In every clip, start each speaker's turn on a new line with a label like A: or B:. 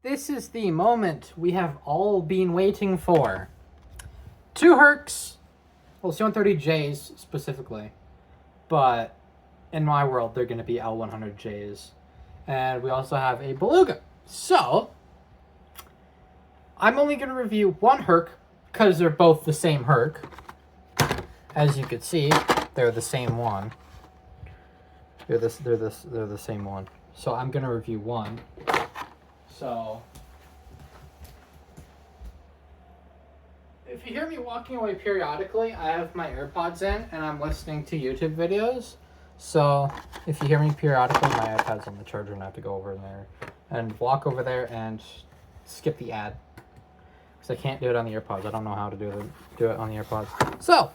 A: This is the moment we have all been waiting for. 2 Hercs, well, C-130Js specifically, but in my world, they're going to be L-100Js. And we also have a Beluga. So, I'm only going to review one Herc, because they're both the same Herc. As you can see, they're the same one. They're the same one. So I'm going to review one. So, if you hear me walking away periodically, I have my AirPods in and I'm listening to YouTube videos. So, if you hear me periodically, my iPad's on the charger and I have to go over there and walk over there and skip the ad. Because I can't do it on the AirPods. I don't know how to do it on the AirPods. So,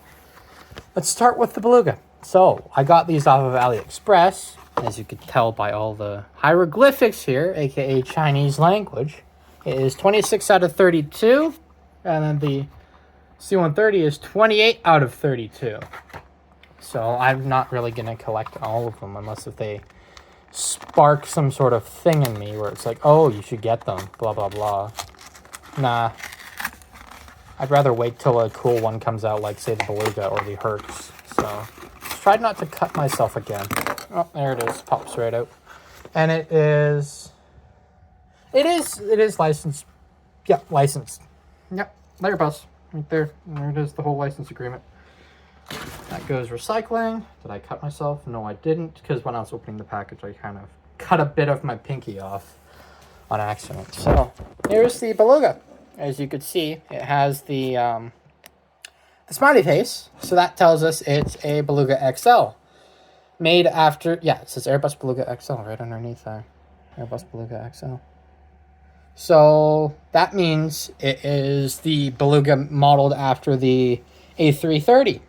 A: let's start with the Beluga. So, I got these off of AliExpress. As you can tell by all the hieroglyphics here, aka Chinese language, it is 26 out of 32, and then the C-130 is 28 out of 32. So I'm not really going to collect all of them unless if they spark some sort of thing in me where it's like, oh, you should get them, blah, blah, blah. Nah. I'd rather wait till a cool one comes out, like, say, the Beluga or the Hercs. So, tried not to cut myself again. Oh, there it is. Pops right out. And it is licensed. Yep, licensed. Yep, Airbus. Right there. There it is, the whole license agreement. That goes recycling. Did I cut myself? No, I didn't, because when I was opening the package, I kind of cut a bit of my pinky off on accident. So, here's the Beluga. As you can see, it has the smiley face. So that tells us it's a Beluga XL. Made after, yeah, it says Airbus Beluga XL right underneath there. Airbus Beluga XL. So that means it is the Beluga modeled after the A330.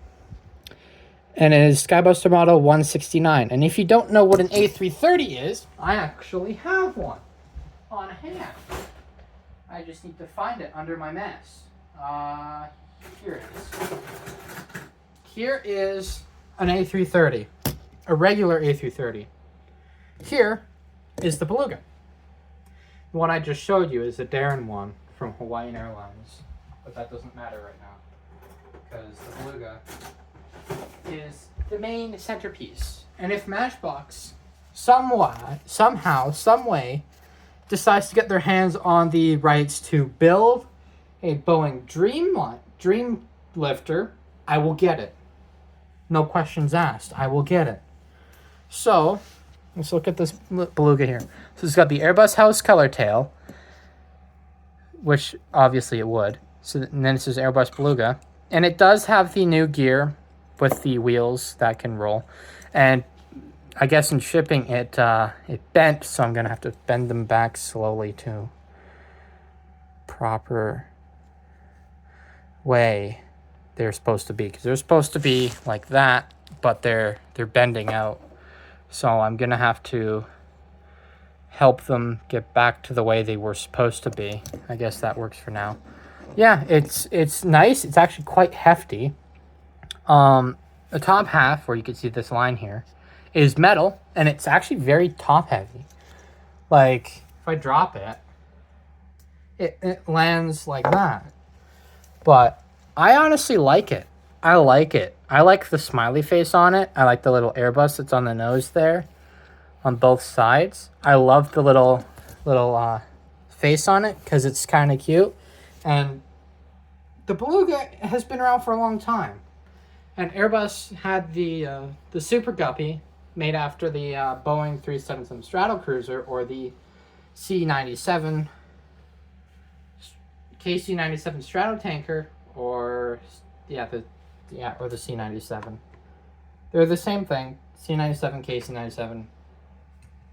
A: And it is Skybuster model 169. And if you don't know what an A330 is, I actually have one on hand. I just need to find it under my mess. Here it is. Here is an A330. A regular A330. Here is the Beluga. The one I just showed you is the Darren one from Hawaiian Airlines. But that doesn't matter right now, because the Beluga is the main centerpiece. And if Matchbox somehow, some way, decides to get their hands on the rights to build a Boeing Dreamlifter, I will get it. No questions asked. I will get it. So, let's look at this Beluga here. So it's got the Airbus house color tail, which obviously it would. So and then it says Airbus Beluga. And it does have the new gear with the wheels that can roll. And I guess in shipping it bent, so I'm going to have to bend them back slowly to proper way they're supposed to be. Because they're supposed to be like that, but they're bending out. So I'm going to have to help them get back to the way they were supposed to be. I guess that works for now. Yeah, it's nice. It's actually quite hefty. The top half, where you can see this line here, is metal, and it's actually very top heavy. Like, if I drop it, it lands like that. But I honestly like it. I like it. I like the smiley face on it. I like the little Airbus that's on the nose there on both sides. I love the little face on it because it's kind of cute. And the Beluga has been around for a long time. And Airbus had the Super Guppy, made after the Boeing 377 Stratocruiser, or the C-97 KC-97 Stratotanker, or the C-97. They're the same thing. C-97, KC-97,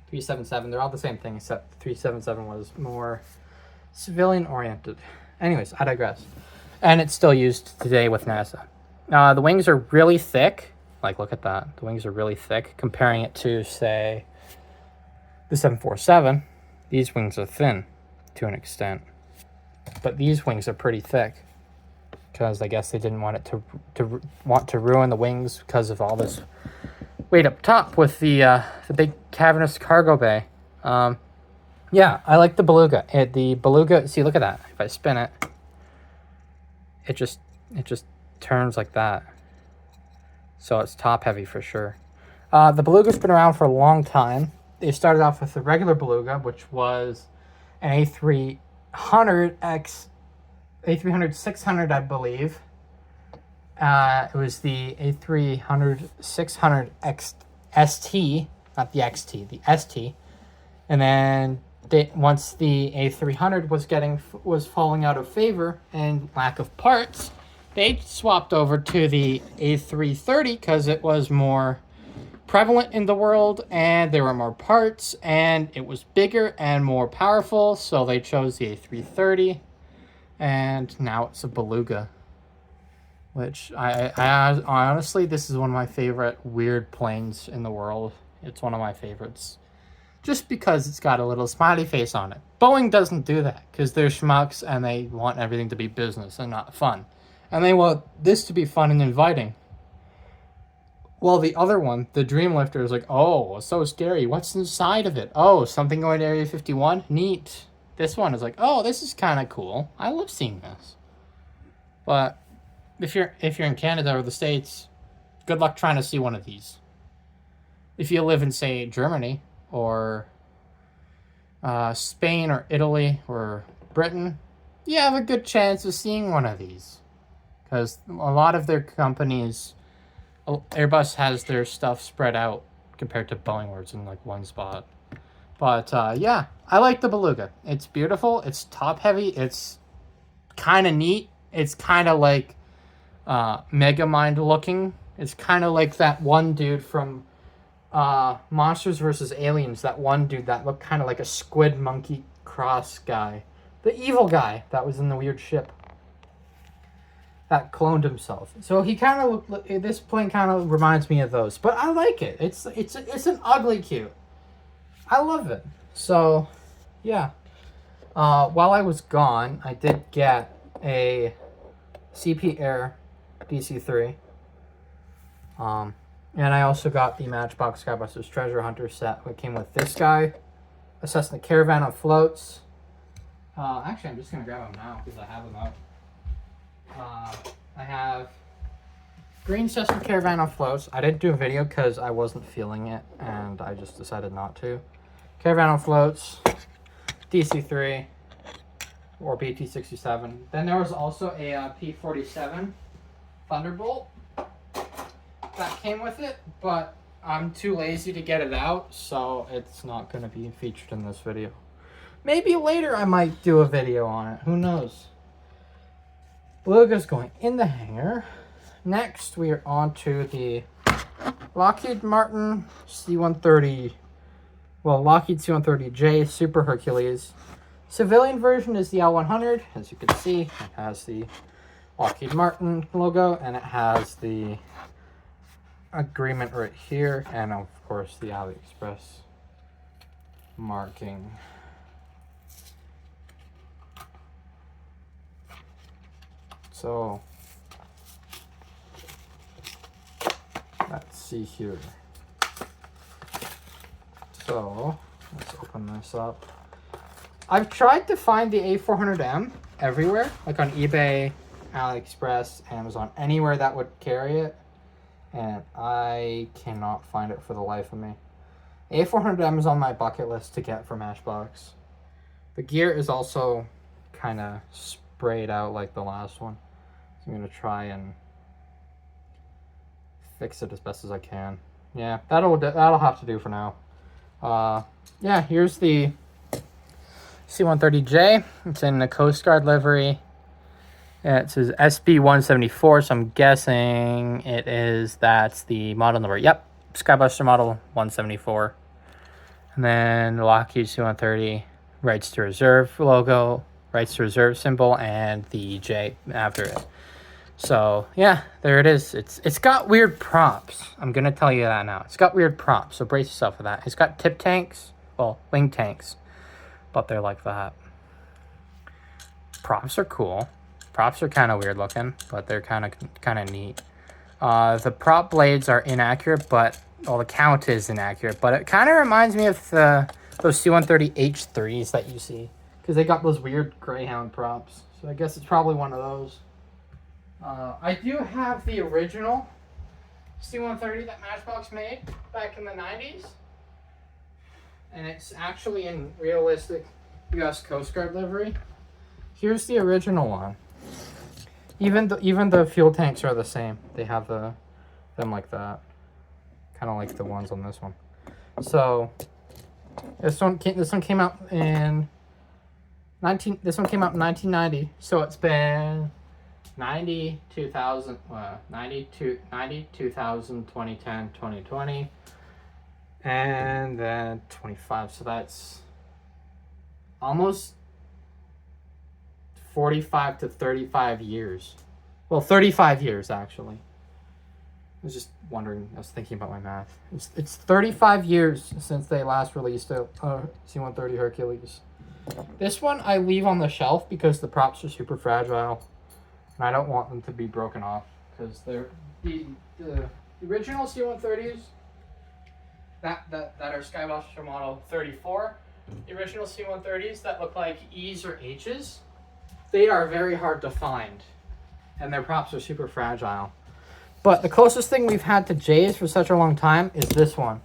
A: 377. They're all the same thing, except 377 was more civilian oriented. Anyways, I digress. And it's still used today with NASA. The wings are really thick. Like, look at that. The wings are really thick. Comparing it to, say, the 747, these wings are thin to an extent. But these wings are pretty thick, because I guess they didn't want it to ruin the wings because of all this weight up top with the big cavernous cargo bay. Yeah, I like the Beluga. The Beluga, see, look at that. If I spin it, it just turns like that. So it's top heavy for sure. The Beluga's been around for a long time. They started off with the regular Beluga, which was an A300 I believe. It was the A300 ST, not the XT, the ST. And then once the A300 was falling out of favor and lack of parts, they swapped over to the A330 because it was more prevalent in the world and there were more parts and it was bigger and more powerful, so they chose the A330, and now it's a Beluga, which I honestly, this is one of my favorite weird planes in the world. It's one of my favorites just because it's got a little smiley face on it. Boeing doesn't do that because they're schmucks and they want everything to be business and not fun, and they want this to be fun and inviting. Well, the other one, the Dreamlifter, is like, oh, so scary. What's inside of it? Oh, something going to Area 51? Neat. This one is like, oh, this is kind of cool. I love seeing this. But if you're in Canada or the States, good luck trying to see one of these. If you live in, say, Germany or Spain or Italy or Britain, you have a good chance of seeing one of these. Because a lot of their companies... Airbus has their stuff spread out compared to Boeing where it's in like one spot. But yeah, I like the Beluga. It's beautiful. It's top heavy. It's kind of neat. It's kind of like Megamind looking. It's kind of like that one dude from Monsters vs. Aliens. That one dude that looked kind of like a squid monkey cross guy. The evil guy that was in the weird ship. That cloned himself. So he kind of looked. This plane kind of reminds me of those, but I like it. It's an ugly cute. I love it. So, yeah. While I was gone, I did get a CP Air DC-3. And I also got the Matchbox Skybusters Treasure Hunter set. It came with this guy, a Cessna Caravan on floats. Actually, I'm just gonna grab them now because I have them out. I have green Cessna Caravan on floats. I didn't do a video because I wasn't feeling it, and I just decided not to. Caravan on floats, DC-3, or BT-67. Then there was also a P-47 Thunderbolt that came with it, but I'm too lazy to get it out, so it's not going to be featured in this video. Maybe later I might do a video on it. Who knows? Beluga's going in the hangar. Next, we are on to the Lockheed Martin C-130. Well, Lockheed C-130J Super Hercules. Civilian version is the L-100. As you can see, it has the Lockheed Martin logo, and it has the agreement right here, and of course the AliExpress marking. So, let's see here. So, let's open this up. I've tried to find the A400M everywhere, like on eBay, AliExpress, Amazon, anywhere that would carry it, and I cannot find it for the life of me. A400M is on my bucket list to get for Matchbox. The gear is also kind of sprayed out like the last one. I'm going to try and fix it as best as I can. Yeah, that'll have to do for now. Yeah, here's the C-130J. It's in the Coast Guard livery. Yeah, it says SB-174, so I'm guessing that's the model number. Yep, Skybuster model 174. And then the Lockheed C-130 Rights to Reserve logo, Rights to Reserve symbol, and the J after it. So, yeah, there it is. It's got weird props. I'm going to tell you that now. It's got weird props, so brace yourself for that. It's got tip tanks, well, wing tanks, but they're like that. Props are cool. Props are kind of weird looking, but they're kind of neat. The prop blades are inaccurate, but, well, the count is inaccurate, but it kind of reminds me of the those C-130H3s that you see, because they got those weird Greyhound props. So I guess it's probably one of those. I do have the original C-130 that Matchbox made back in the 90s. And it's actually in realistic U.S. Coast Guard livery. Here's the original one. Even the fuel tanks are the same. They have them like that, kind of like the ones on this one. So this one came out in 1990. So it's been 90, 2000, 90, 2000, 2010, 2020, and then 25. So that's almost 45 to 35 years. Well, 35 years, actually. I was just wondering, I was thinking about my math. It's 35 years since they last released a C-130 Hercules. This one I leave on the shelf because the props are super fragile. And I don't want them to be broken off. Because they're the original C-130s that are Skybuster model 34, the original C-130s that look like E's or H's, they are very hard to find, and their props are super fragile. But the closest thing we've had to J's for such a long time is this one.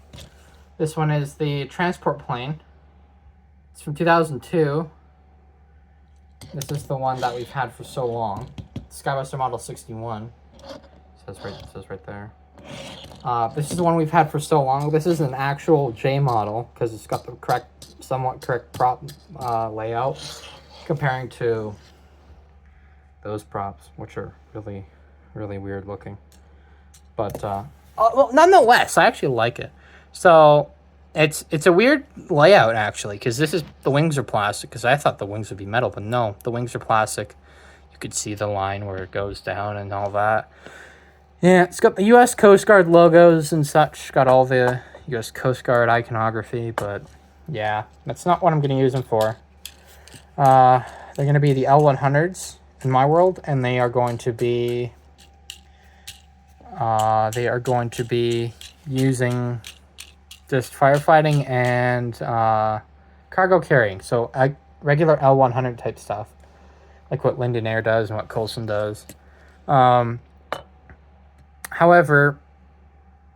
A: This one is the transport plane. It's from 2002. This is the one that we've had for so long. Skybuster Model 61. It says right there. This is the one we've had for so long. This is an actual J model because it's got the somewhat correct prop layout, comparing to those props, which are really, really weird looking. But well, nonetheless, I actually like it. So it's a weird layout actually, because the wings are plastic. Because I thought the wings would be metal, but no, the wings are plastic. You could see the line where it goes down and all that. Yeah, it's got the U.S. Coast Guard logos and such. Got all the U.S. Coast Guard iconography, but yeah, that's not what I'm going to use them for. They're going to be the L-100s in my world, and they are going to be using just firefighting and cargo carrying. So regular L-100 type stuff, like what Linden Air does and what Coulson does. However,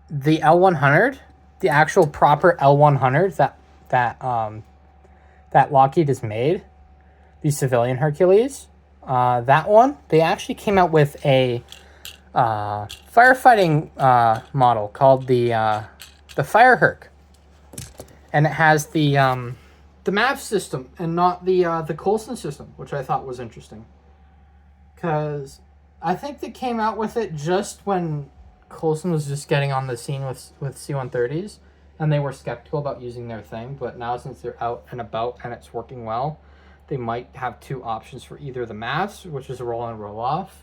A: the L-100, the actual proper L-100 that Lockheed has made, the civilian Hercules, that one, they actually came out with a firefighting model called the Fire Herc, and it has the MAV system and not the Coulson system, which I thought was interesting, because I think they came out with it just when Coulson was just getting on the scene with C-130s, and they were skeptical about using their thing. But now, since they're out and about and it's working well, they might have two options for either the MAVs, which is a roll on roll off,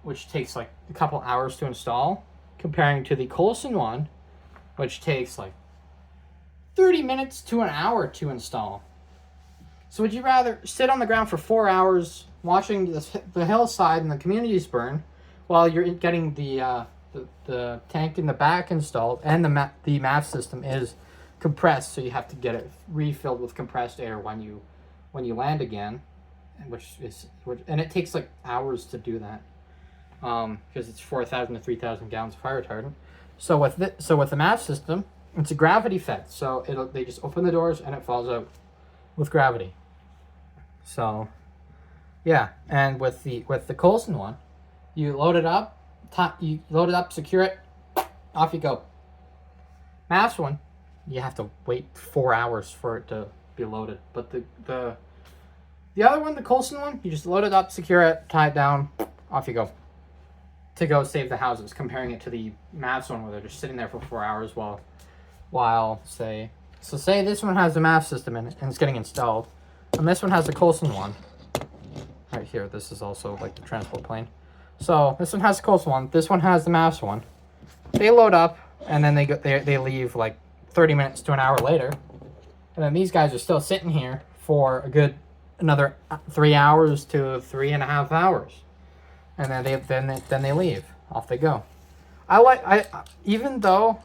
A: which takes like a couple hours to install, comparing to the Coulson one, which takes like 30 minutes to an hour to install. So would you rather sit on the ground for 4 hours watching the hillside and the communities burn, while you're getting the tank in the back installed, and the MAV system is compressed, so you have to get it refilled with compressed air when you land again, and it takes like hours to do that, because it's 4,000 to 3,000 gallons of fire retardant. So with the MAV system, it's a gravity fed, so they just open the doors and it falls out with gravity. So yeah, and with the Coulson one, you load it up, secure it, off you go. MAV's one, you have to wait 4 hours for it to be loaded. But the other one, the Coulson one, you just load it up, secure it, tie it down, off you go. To go save the houses, comparing it to the MAV's one where they're just sitting there for 4 hours while say this one has the MAV system in it and it's getting installed, and this one has the Coulson one. Right here, this is also like the transport plane. So this one has the Coulson one, this one has the MAV's one. They load up, and then they leave like 30 minutes to an hour later, and then these guys are still sitting here for a good another 3 hours to 3.5 hours, and then they leave. Off they go. Even though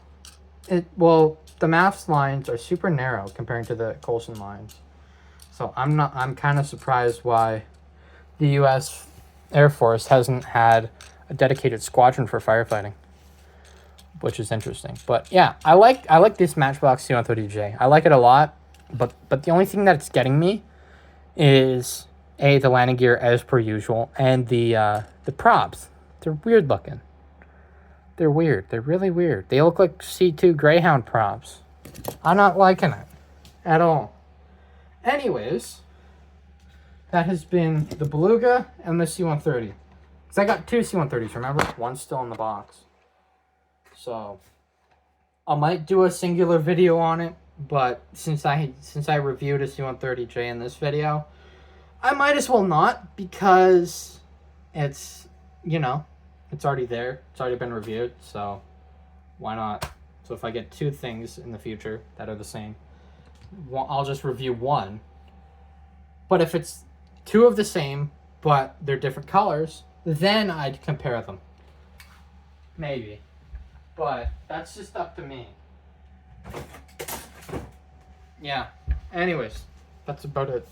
A: the MAFS lines are super narrow compared to the Coulson lines. So I'm kind of surprised why the U.S. Air Force hasn't had a dedicated squadron for firefighting, which is interesting. But yeah, I like this Matchbox C-130J. I like it a lot, but the only thing that's getting me is the landing gear as per usual, and the props. They're weird looking. They're weird. They're really weird. They look like C2 Greyhound props. I'm not liking it at all. Anyways, that has been the Beluga and the C-130. Because I got two C-130s, remember? One's still in the box. So, I might do a singular video on it, but since I reviewed a C-130J in this video, I might as well not, because it's, you know, it's already there. It's already been reviewed, so why not? So if I get two things in the future that are the same, I'll just review one. But if it's two of the same, but they're different colors, then I'd compare them. Maybe. But that's just up to me. Yeah. Anyways, that's about it.